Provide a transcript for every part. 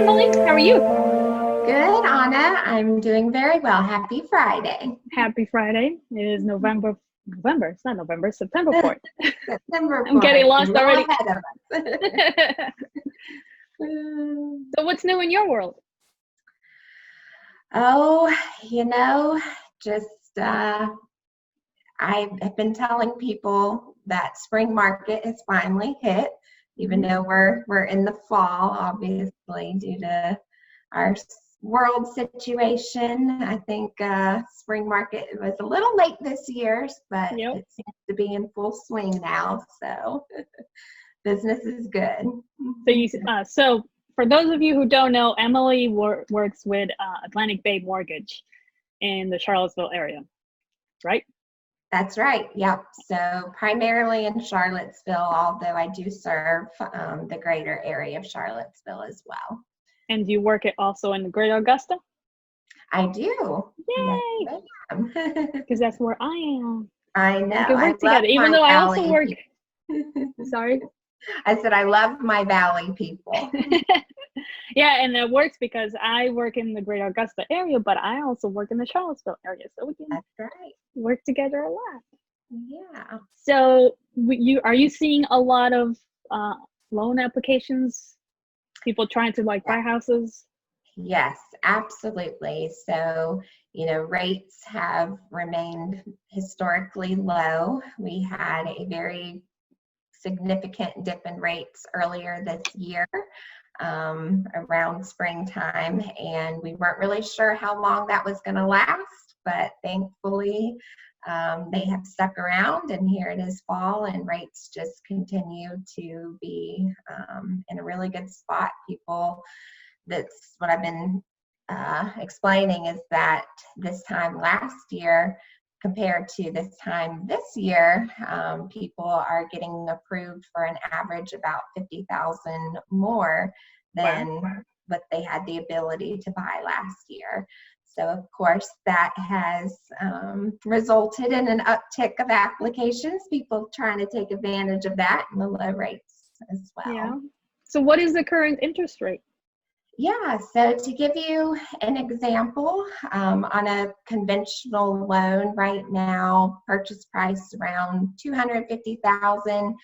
Emily. How are you? Good, Anna. I'm doing very well. Happy Friday. Happy Friday. It is November. It's not November. September 4th. September 4th. I'm getting lost Well already. ahead of us. So what's new in your world? Oh, just I have been telling people that spring market has finally hit, even though we're in the fall, obviously, due to our world situation. I think spring market was a little late this year, but Yep. it seems to be in full swing now. So business is good. So for those of you who don't know, Emily works with Atlantic Bay Mortgage in the Charlottesville area, right? That's right. Yep. So primarily in Charlottesville, although I do serve the greater area of Charlottesville as well. And you work it also in the Greater Augusta? I do. Yay! Yes, I am. Because that's where I am. I know. We can work together, even though I also work. Sorry? I said I love my Valley people. Yeah, and it works because I work in the Greater Augusta area, but I also work in the Charlottesville area, so we can That's right. work together a lot. Yeah. So are you seeing a lot of loan applications? People trying to buy houses? Yes, absolutely. So, rates have remained historically low. We had a very significant dip in rates earlier this year, around springtime, and we weren't really sure how long that was going to last, but thankfully they have stuck around, and here it is fall, and rates just continue to be in a really good spot. That's what I've been explaining, is that this time last year compared to this time this year, people are getting approved for an average about $50,000 more than what they had the ability to buy last year. So of course that has resulted in an uptick of applications, people trying to take advantage of that and the low rates as well. Yeah. So what is the current interest rate? Yeah, so to give you an example, on a conventional loan right now, purchase price around $250,000.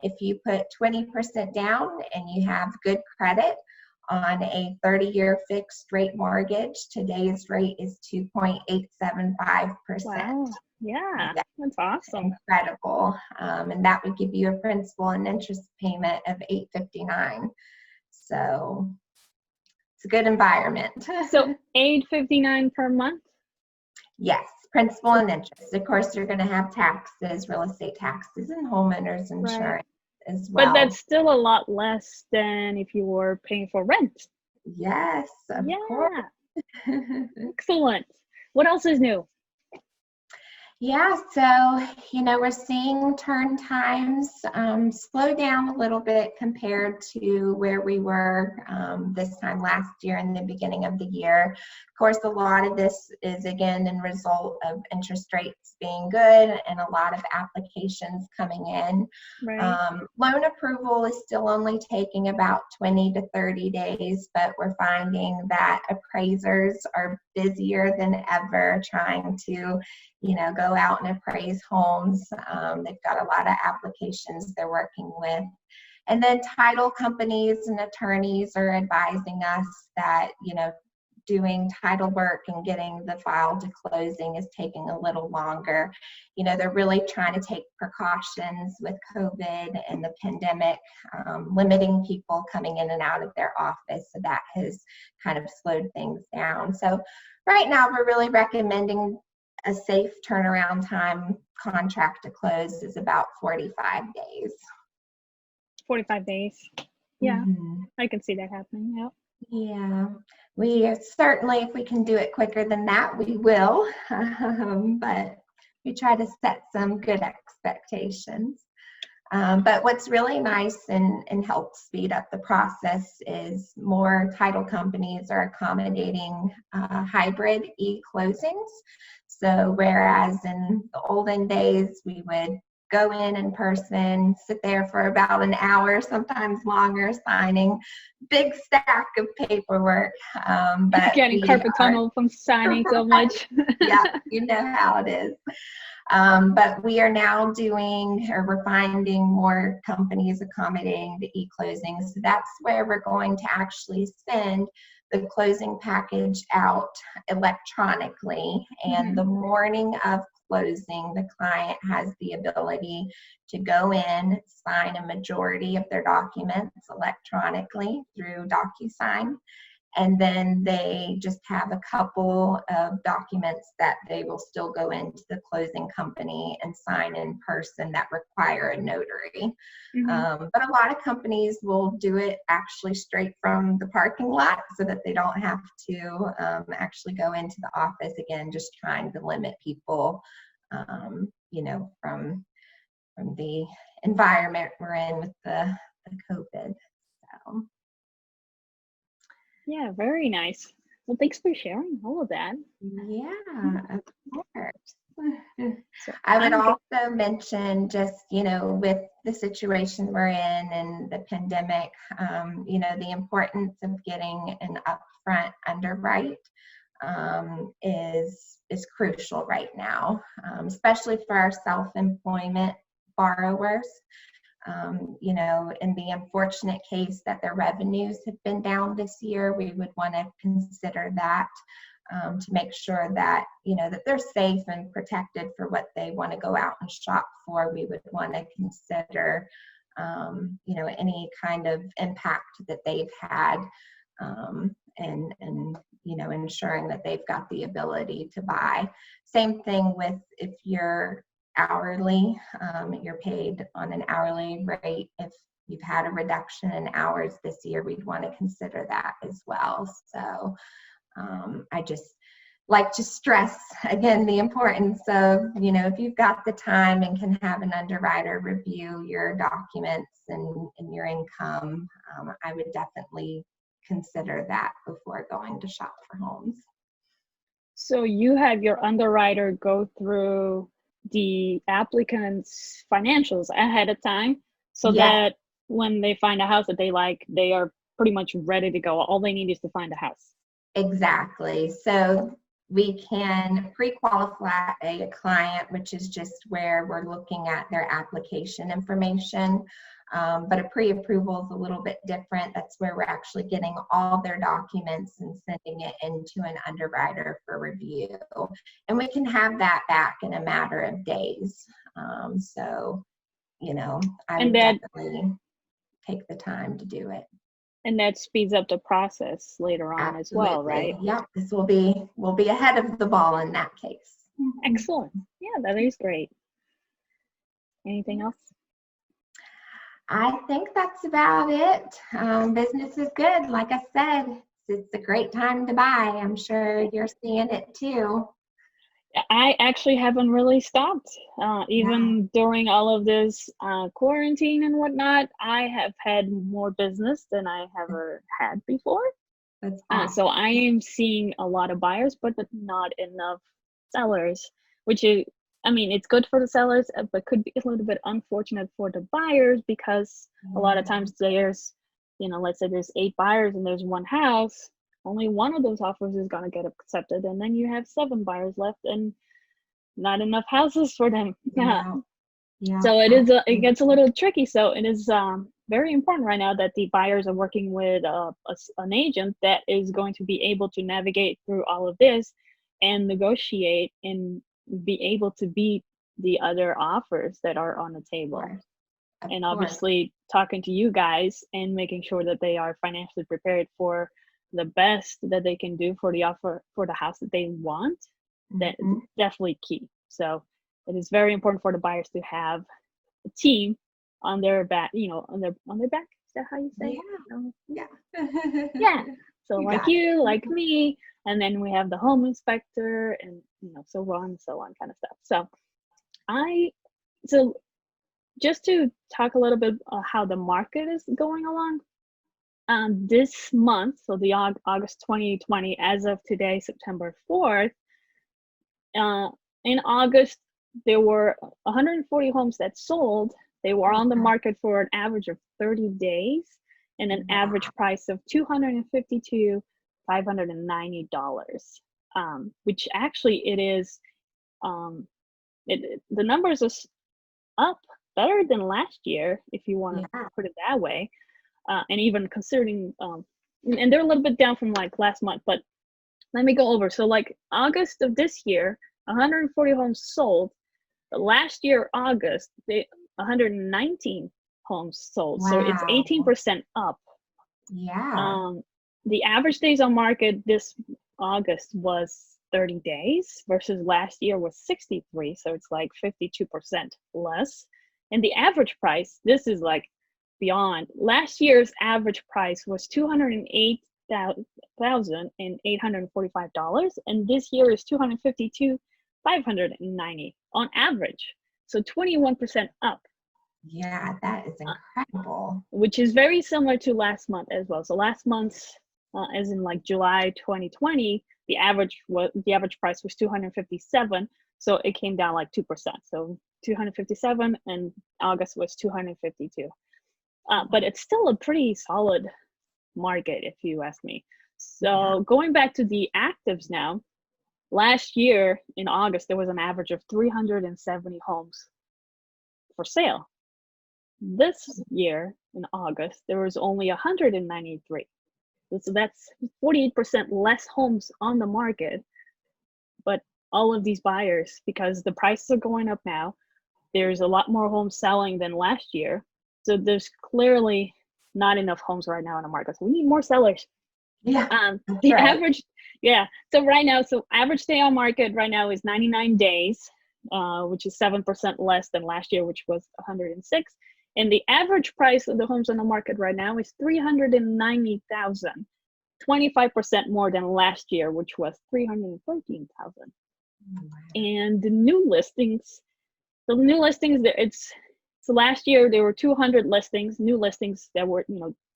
If you put 20% down and you have good credit on a 30-year fixed rate mortgage, today's rate is 2.875%. Wow. Yeah, that's awesome. Incredible. And that would give you a principal and interest payment of $859. So it's a good environment. So $859 per month? Yes, principal and interest. Of course, you're going to have taxes, real estate taxes, and homeowners insurance as well. But that's still a lot less than if you were paying for rent. Yes, of course. Excellent. What else is new? Yeah, so, we're seeing turn times slow down a little bit compared to where we were this time last year in the beginning of the year. Of course, a lot of this is, again, in result of interest rates being good and a lot of applications coming in. Right. Loan approval is still only taking about 20 to 30 days, but we're finding that appraisers are busier than ever trying to go out and appraise homes. They've got a lot of applications they're working with. And then title companies and attorneys are advising us that, doing title work and getting the file to closing is taking a little longer. They're really trying to take precautions with COVID and the pandemic, limiting people coming in and out of their office. So that has kind of slowed things down. So right now we're really recommending a safe turnaround time contract to close is about 45 days. 45 days. Yeah, I can see that happening. Yep. Yeah, we certainly, if we can do it quicker than that, we will. But we try to set some good expectations. But what's really nice and helps speed up the process is more title companies are accommodating hybrid e-closings. So whereas in the olden days we would go in person, sit there for about an hour, sometimes longer, signing big stack of paperwork. But Getting carpal tunnel from signing so much. Yeah, you know how it is. But we are now doing, or we're finding more companies accommodating the e-closing. So that's where we're going to actually send the closing package out electronically. And the morning of closing, the client has the ability to go in, sign a majority of their documents electronically through DocuSign. And then they just have a couple of documents that they will still go into the closing company and sign in person that require a notary. But a lot of companies will do it actually straight from the parking lot so that they don't have to actually go into the office, again, just trying to limit people, you know, from the environment we're in with the COVID. So. Yeah, very nice. Well, thanks for sharing all of that. Yeah, of course. I would also mention just, you know, with the situation we're in and the pandemic, you know, the importance of getting an upfront underwrite is crucial right now, especially for our self-employment borrowers. You know, in the unfortunate case that their revenues have been down this year, we would want to consider that to make sure that, you know, that they're safe and protected for what they want to go out and shop for. We would want to consider, you know, any kind of impact that they've had and, you know, ensuring that they've got the ability to buy. Same thing with if you're hourly, you're paid on an hourly rate. If you've had a reduction in hours this year, we'd want to consider that as well. So I just like to stress again the importance of, you know, if you've got the time and can have an underwriter review your documents and your income, I would definitely consider that before going to shop for homes. So you have your underwriter go through the applicant's financials ahead of time so that when they find a house that they like, they are pretty much ready to go. All they need is to find a house. Exactly. So we can pre-qualify a client, which is just where we're looking at their application information. But a pre-approval is a little bit different. That's where we're actually getting all their documents and sending it into an underwriter for review. And we can have that back in a matter of days. So, you know, I would definitely take the time to do it. And that speeds up the process later on as well, right? Yep, this will be ahead of the ball in that case. Excellent. Yeah, that is great. Anything else? I think that's about it. Business is good. Like I said, it's a great time to buy. I'm sure you're seeing it too. I actually haven't really stopped. Even during all of this quarantine and whatnot, I have had more business than I ever had before. That's awesome. So I am seeing a lot of buyers, but not enough sellers, which is, I mean, it's good for the sellers, but could be a little bit unfortunate for the buyers because a lot of times there's, you know, let's say there's 8 buyers and there's one house. Only one of those offers is going to get accepted, and then you have 7 buyers left and not enough houses for them. Yeah. So it gets a little tricky. So it is very important right now that the buyers are working with an agent that is going to be able to navigate through all of this and negotiate and be able to beat the other offers that are on the table. And obviously talking to you guys and making sure that they are financially prepared for the best that they can do for the offer for the house that they want. That is definitely key. So it is very important for the buyers to have a team on their back, you know, on their back. Is that how you say it? Yeah. So like you, like me, and then we have the home inspector and, you know, so on and so on kind of stuff. So just to talk a little bit how the market is going along. This month, so the August 2020, as of today, September 4th, in August, there were 140 homes that sold. They were on the market for an average of 30 days and an average price of $252,590, which actually it is, the numbers are up better than last year, if you want to put it that way. And even considering, and they're a little bit down from like last month, but let me go over. So like August of this year, 140 homes sold. Last year, August, 119 homes sold. Wow. So it's 18% up. Yeah. The average days on market this August was 30 days versus last year was 63. So it's like 52% less. And the average price, this is like beyond. Last year's average price was $208,845, and this year is $252,590 on average. So 21% up. Yeah, that is incredible. Which is very similar to last month as well. So last month, as in like July 2020, the average price was 257. So it came down like 2%. So 257, and August was 252. But it's still a pretty solid market, if you ask me. So going back to the actives now, last year in August, there was an average of 370 homes for sale. This year in August, there was only 193. So that's 48% less homes on the market. But all of these buyers, because the prices are going up now, there's a lot more homes selling than last year. So there's clearly not enough homes right now in the market. So we need more sellers. Yeah. The average, So right now, average day on market right now is 99 days, which is 7% less than last year, which was 106. And the average price of the homes on the market right now is $390,000, 25% more than last year, which was $313,000. And the new listings, so last year there were 200 listings, new listings that were,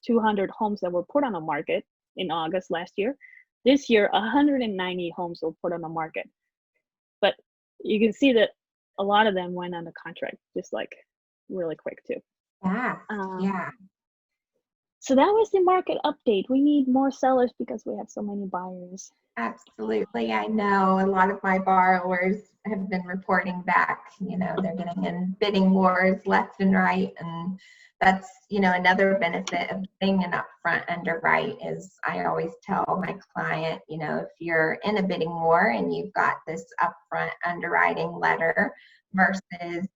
200 homes that were put on the market in August last year. This year, 190 homes were put on the market. But you can see that a lot of them went under contract, just like really quick too. Yeah. So that was the market update. We need more sellers because we have so many buyers. Absolutely. I know a lot of my borrowers have been reporting back, they're getting in bidding wars left and right. And that's, another benefit of being an upfront underwrite is I always tell my client, if you're in a bidding war and you've got this upfront underwriting letter versus,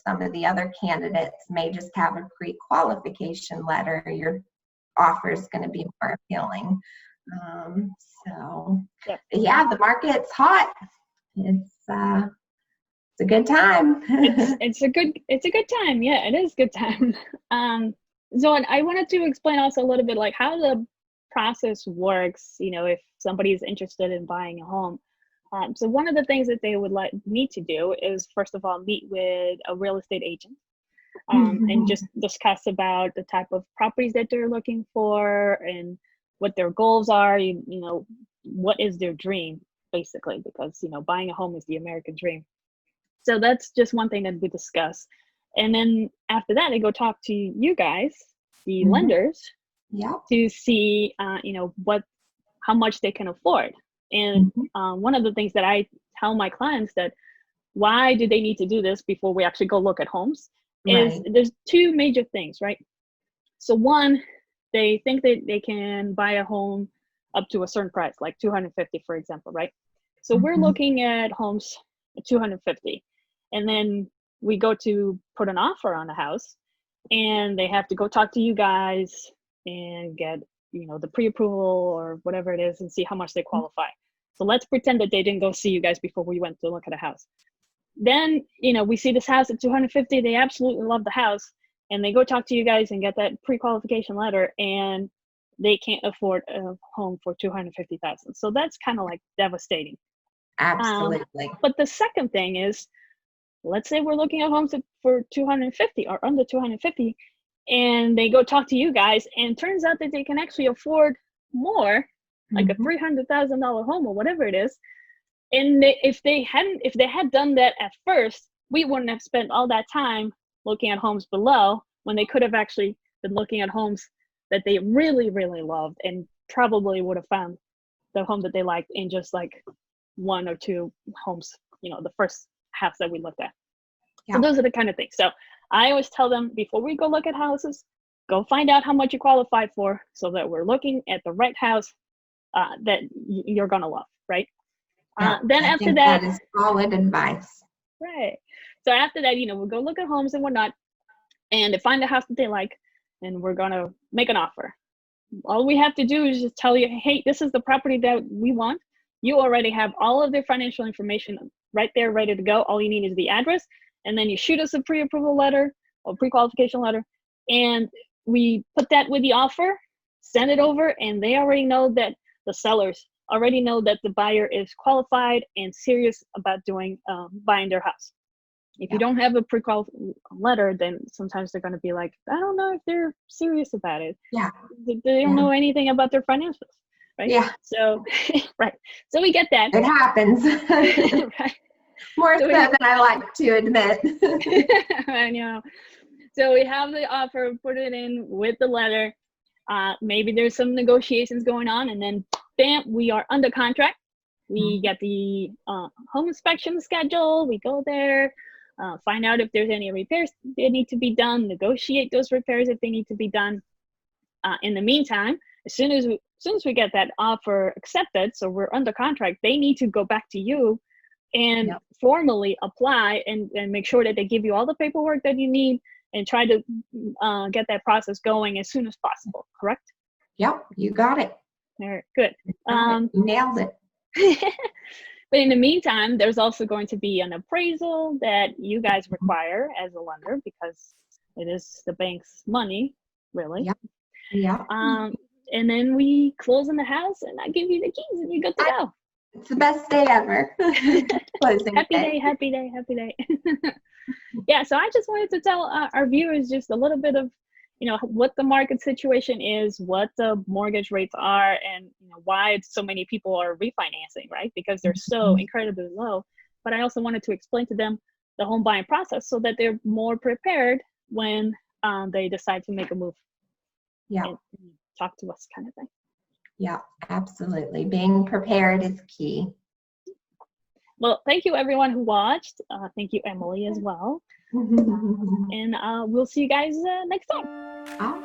some of the other candidates may just have a pre-qualification letter, your offer is going to be more appealing. The market's hot. It's a good time. it's a good time. Yeah, it is a good time. So I wanted to explain also a little bit like how the process works, if somebody is interested in buying a home. So one of the things that they would like me to do is, first of all, meet with a real estate agent. And just discuss about the type of properties that they're looking for and what their goals are, what is their dream, basically, because, buying a home is the American dream. So that's just one thing that we discuss. And then after that, they go talk to you guys, the lenders, to see, how much they can afford. And one of the things that I tell my clients that why do they need to do this before we actually go look at homes is there's two major things, right? So one, they think that they can buy a home up to a certain price, like 250, for example, right? So we're looking at homes at 250, and then we go to put an offer on a house, and they have to go talk to you guys and get, the pre-approval or whatever it is and see how much they qualify. So let's pretend that they didn't go see you guys before we went to look at a house. Then, we see this house at 250, they absolutely love the house, and they go talk to you guys and get that pre-qualification letter, and they can't afford a home for $250,000. So that's kind of like devastating. Absolutely. But the second thing is, let's say we're looking at homes for 250 or under 250, and they go talk to you guys, and it turns out that they can actually afford more, like a $300,000 home or whatever it is. And if they had done that at first, we wouldn't have spent all that time looking at homes below when they could have actually been looking at homes that they really, really loved, and probably would have found the home that they liked in just like one or two homes, the first house that we looked at. Yeah. So those are the kind of things. So I always tell them, before we go look at houses, go find out how much you qualify for, so that we're looking at the right house that you're gonna love, right? Yeah, then I after think that is solid advice. Right. So after that, we'll go look at homes and whatnot, and find a house that they like, and we're gonna make an offer. All we have to do is just tell you, hey, this is the property that we want. You already have all of their financial information right there, ready to go. All you need is the address, and then you shoot us a pre-approval letter or pre-qualification letter, and we put that with the offer, send it over, and they already know that the sellers already know that the buyer is qualified and serious about buying their house. If you don't have a pre-qual letter, then sometimes they're going to be like, I don't know if they're serious about it. Yeah. They don't know anything about their financials, right? Yeah. So, right. So we get that. It happens. Right. More so than I like to admit. I know. So we have the offer, put it in with the letter. Maybe there's some negotiations going on, and then bam, we are under contract. We get the home inspection schedule. We go there, find out if there's any repairs that need to be done, negotiate those repairs if they need to be done. In the meantime, as soon as we get that offer accepted, so we're under contract, they need to go back to you and formally apply and make sure that they give you all the paperwork that you need, and try to get that process going as soon as possible. Correct? Yep, you got it. All right, good. You nailed it. But in the meantime, there's also going to be an appraisal that you guys require as a lender, because it is the bank's money, really. Yeah. And then we close on the house, and I give you the keys, and you're good to go. It's the best day ever. Closing happy day. Yeah, so I just wanted to tell our viewers just a little bit of, what the market situation is, what the mortgage rates are, and why so many people are refinancing, right? Because they're so incredibly low. But I also wanted to explain to them the home buying process, so that they're more prepared when they decide to make a move. Yeah. And talk to us, kind of thing. Yeah, absolutely. Being prepared is key. Well, thank you everyone who watched. Thank you, Emily, as well. And we'll see you guys next time. Awesome.